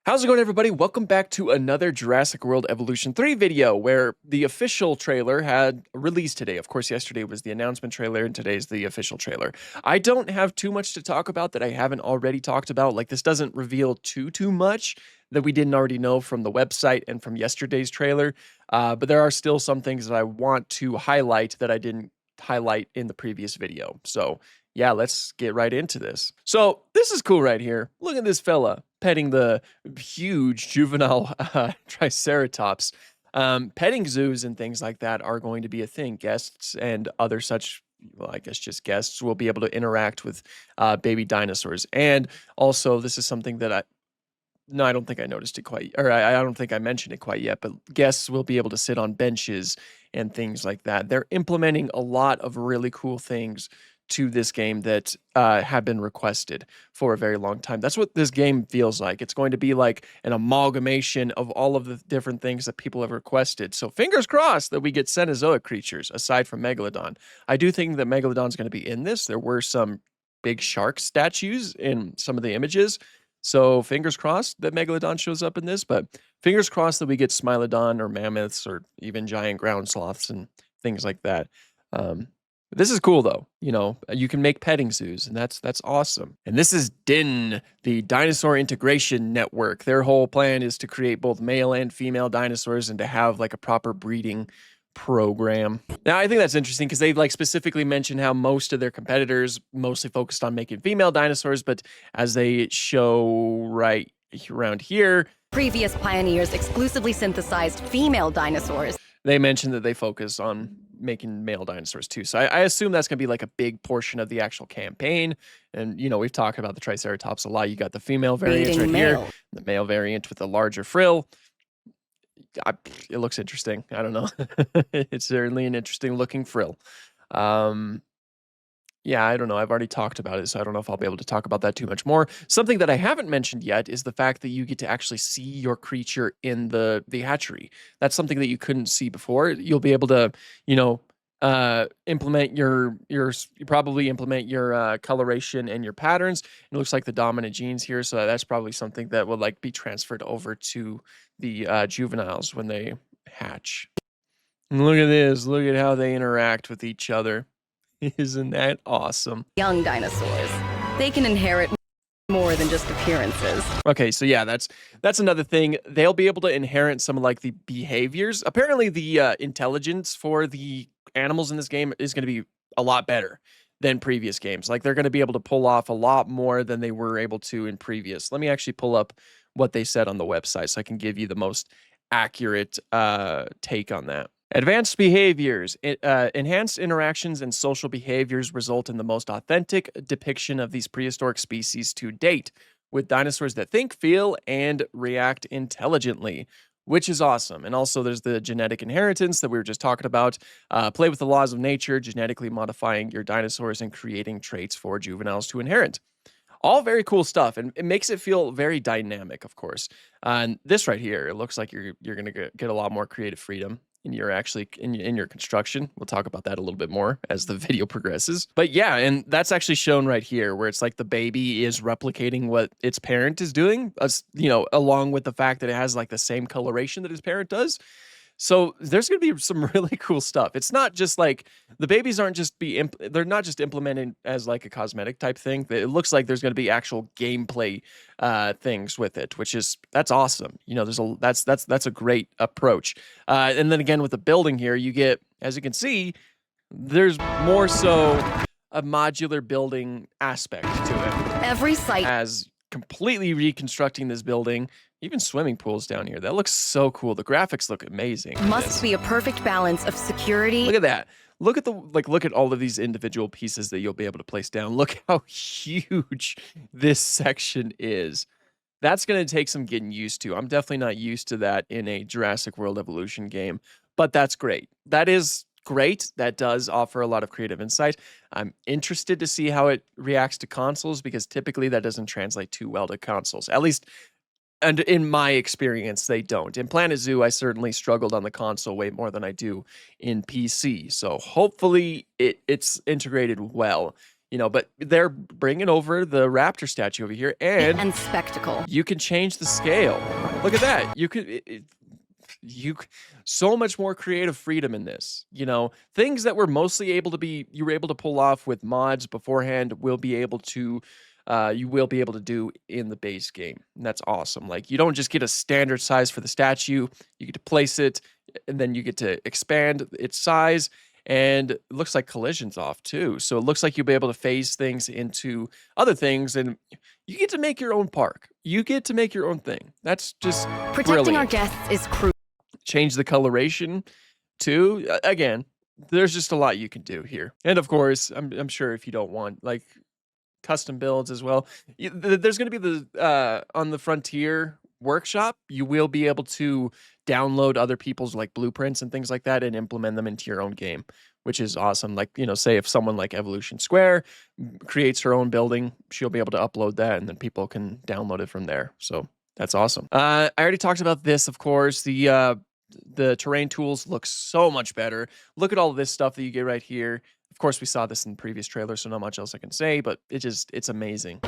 How's it going, everybody? Welcome back to another Jurassic World Evolution 3 video where the official trailer had released today. Of course, yesterday was the announcement trailer and today's the official trailer. I don't have too much to talk about that I haven't already talked about. Like, this doesn't reveal too much that we didn't already know from the website and from yesterday's trailer. But there are still some things that I want to highlight that I didn't highlight in the previous video. So yeah, let's get right into this. So this is cool right here. Look at this fella petting the huge juvenile Triceratops. Petting zoos and things like that are going to be a thing. Guests and other such, well, I guess just guests will be able to interact with baby dinosaurs. And also, this is something that I don't think I noticed it quite, or I don't think I mentioned it quite yet, but guests will be able to sit on benches and things like that. They're implementing a lot of really cool things to this game that have been requested for a very long time. That's what this game feels like. It's going to be like an amalgamation of all of the different things that people have requested. So fingers crossed that we get Cenozoic creatures aside from Megalodon. I do think that Megalodon's going to be in this. There were some big shark statues in some of the images. So fingers crossed that Megalodon shows up in this, but fingers crossed that we get Smilodon or mammoths or even giant ground sloths and things like that. This is cool though. You know, you can make petting zoos and that's awesome. And this is DIN, the Dinosaur Integration Network. Their whole plan is to create both male and female dinosaurs and to have like a proper breeding program. Now, I think that's interesting because they like specifically mention how most of their competitors mostly focused on making female dinosaurs, but as they show right around here, previous pioneers exclusively synthesized female dinosaurs. They mentioned that they focus on making male dinosaurs too. So I assume that's going to be like a big portion of the actual campaign. And, you know, we've talked about the Triceratops a lot. You got the female variant right here, the male variant with the larger frill. It looks interesting. I don't know. It's certainly an interesting looking frill. Yeah, I don't know. I've already talked about it, so I don't know if I'll be able to talk about that too much more. Something that I haven't mentioned yet is the fact that you get to actually see your creature in the hatchery. That's something that you couldn't see before. You'll be able to, you know, implement you probably implement your coloration and your patterns. It looks like the dominant genes here, so that's probably something that will like be transferred over to the juveniles when they hatch. And look at this. Look at how they interact with each other. Isn't that awesome? Young dinosaurs. They can inherit more than just appearances. Okay, so yeah, that's another thing. They'll be able to inherit some of like the behaviors. Apparently, the intelligence for the animals in this game is going to be a lot better than previous games. Like they're going to be able to pull off a lot more than they were able to in previous. Let me actually pull up what they said on the website so I can give you the most accurate take on that. Advanced behaviors, enhanced interactions and social behaviors result in the most authentic depiction of these prehistoric species to date, with dinosaurs that think, feel, and react intelligently, which is awesome. And also there's the genetic inheritance that we were just talking about. Play with the laws of nature, genetically modifying your dinosaurs and creating traits for juveniles to inherit. All very cool stuff, and it makes it feel very dynamic, of course. And this right here, it looks like you're going to get a lot more creative freedom in your construction. We'll talk about that a little bit more as the video progresses. But yeah, and that's actually shown right here where it's like the baby is replicating what its parent is doing, you know, along with the fact that it has like the same coloration that its parent does. So there's going to be some really cool stuff. It's not just like the babies aren't just they're not just implemented as like a cosmetic type thing. It looks like there's going to be actual gameplay things with it, that's awesome. You know, that's a great approach. And then again with the building here, you get, as you can see, there's more so a modular building aspect to it. Every site as completely reconstructing this building. Even swimming pools down here. That looks so cool. The graphics look amazing. Must be a perfect balance of security. Look at that. Look at all of these individual pieces that you'll be able to place down. Look how huge this section is. That's going to take some getting used to. I'm definitely not used to that in a Jurassic World Evolution game, but that's great. That is great. That does offer a lot of creative insight. I'm interested to see how it reacts to consoles because typically that doesn't translate too well to consoles. At least, and in my experience, they don't. In Planet Zoo, I certainly struggled on the console way more than I do in PC. So hopefully it's integrated well but they're bringing over the raptor statue over here, and spectacle. you can change the scale. Look at that. You could so much more creative freedom in this. Things that were mostly you were able to pull off with mods beforehand you will be able to do in the base game. And that's awesome. Like, you don't just get a standard size for the statue, you get to place it, and then you get to expand its size. And it looks like collision's off too. So it looks like you'll be able to phase things into other things, and you get to make your own park. You get to make your own thing. That's just Protecting our brilliant. guests is crucial. Change the coloration too. Again, there's just a lot you can do here. And of course, I'm sure if you don't want like custom builds as well, there's going to be the on the Frontier workshop, you will be able to download other people's like blueprints and things like that and implement them into your own game, which is awesome. Like, say if someone like Evolution Square creates her own building, she'll be able to upload that and then people can download it from there. So that's awesome. I already talked about this, of course. The terrain tools look so much better. Look at all of this stuff that you get right here. Of course, we saw this in the previous trailer, so not much else I can say, but it's amazing.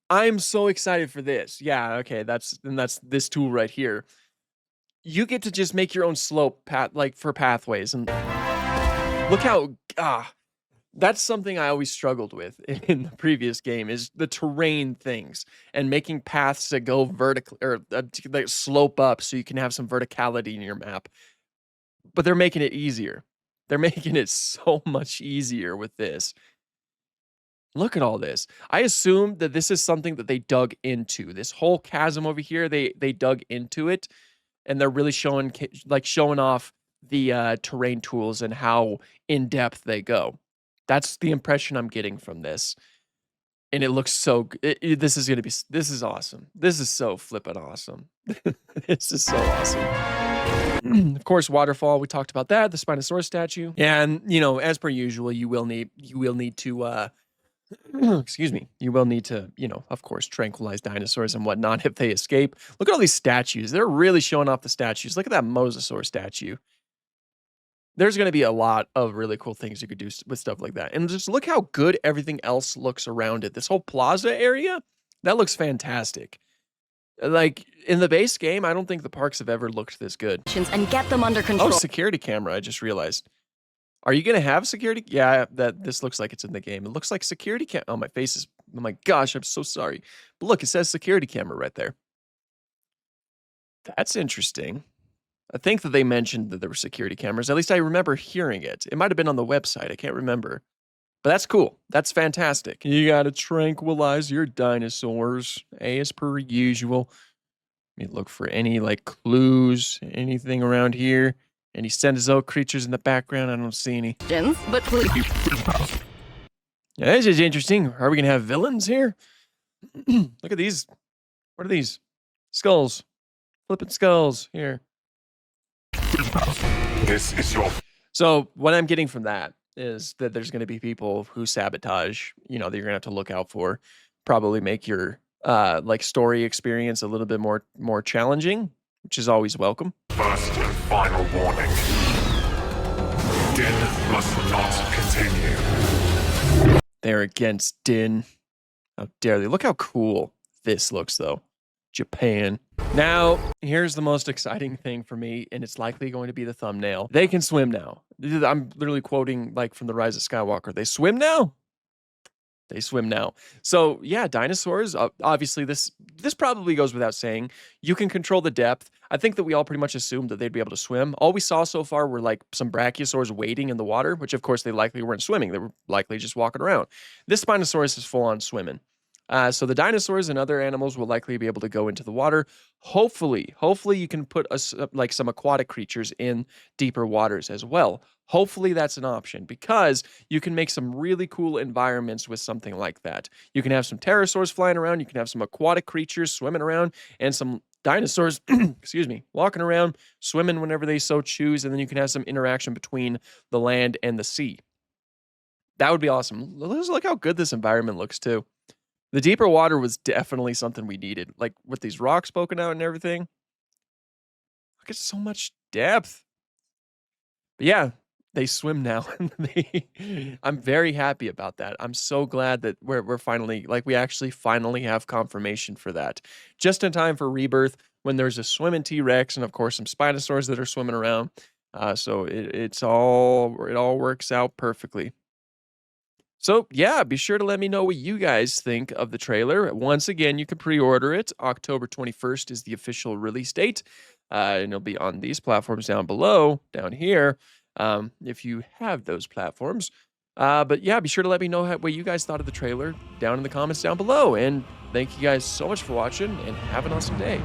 I'm so excited for this. Yeah, okay, that's this tool right here. You get to just make your own slope path, like for pathways, and look how that's something I always struggled with in the previous game, is the terrain things and making paths that go vertically or that slope up so you can have some verticality in your map. But they're making it easier. They're making it so much easier with this. Look at all this. I assume that this is something that they dug into. This whole chasm over here, they dug into it, and they're really showing off the terrain tools and how in depth they go. That's the impression I'm getting from this. And it looks so this is awesome. This is so flippin' awesome. This is so awesome. Of course, waterfall, we talked about that, the Spinosaurus statue. And, as per usual, you will need to excuse me. You will need to, of course, tranquilize dinosaurs and whatnot if they escape. Look at all these statues. They're really showing off the statues. Look at that mosasaur statue. There's going to be a lot of really cool things you could do with stuff like that. And just look how good everything else looks around it. This whole plaza area, that looks fantastic. Like, in the base game, I don't think the parks have ever looked this good. And get them under control. Oh, security camera, I just realized. Are you going to have security? Yeah, this looks like it's in the game. It looks like security cam. Oh, my face is, oh my gosh, I'm so sorry. But look, it says security camera right there. That's interesting. I think that they mentioned that there were security cameras. At least I remember hearing it. It might have been on the website. I can't remember. But that's cool. That's fantastic. You got to tranquilize your dinosaurs, as per usual. Let me look for any, clues, anything around here. Any Cenozoic creatures in the background? I don't see any. But please. Yeah, this is interesting. Are we going to have villains here? Look at these. What are these? Skulls. Flipping skulls. Here. This is your. So what I'm getting from that is that there's going to be people who sabotage, that you're going to have to look out for. Probably make your story experience a little bit more challenging, which is always welcome. First and final warning. Din must not continue. They're against Din. How dare they? Look how cool this looks, though. Japan. Now, here's the most exciting thing for me, and it's likely going to be the thumbnail. They can swim now. I'm literally quoting from The Rise of Skywalker. They swim now? They swim now. So yeah, dinosaurs, obviously this probably goes without saying. You can control the depth. I think that we all pretty much assumed that they'd be able to swim. All we saw so far were some brachiosaurs wading in the water, which of course they likely weren't swimming. They were likely just walking around. This Spinosaurus is full on swimming. So the dinosaurs and other animals will likely be able to go into the water. Hopefully you can put some aquatic creatures in deeper waters as well. Hopefully that's an option, because you can make some really cool environments with something like that. You can have some pterosaurs flying around, you can have some aquatic creatures swimming around, and some dinosaurs, excuse me, walking around, swimming whenever they so choose, and then you can have some interaction between the land and the sea. That would be awesome. Look how good this environment looks too. The deeper water was definitely something we needed, with these rocks poking out and everything. Look at so much depth. But yeah, They swim now. I'm very happy about that. I'm so glad that we're finally like we actually finally have confirmation for that. Just in time for Rebirth when there's a swimming T-Rex and of course some Spinosaurs that are swimming around. So it all works out perfectly. So yeah, be sure to let me know what you guys think of the trailer. Once again, you can pre-order it. October 21st is the official release date. And it'll be on these platforms down below, down here, if you have those platforms. But yeah, be sure to let me know what you guys thought of the trailer down in the comments down below. And thank you guys so much for watching and have an awesome day.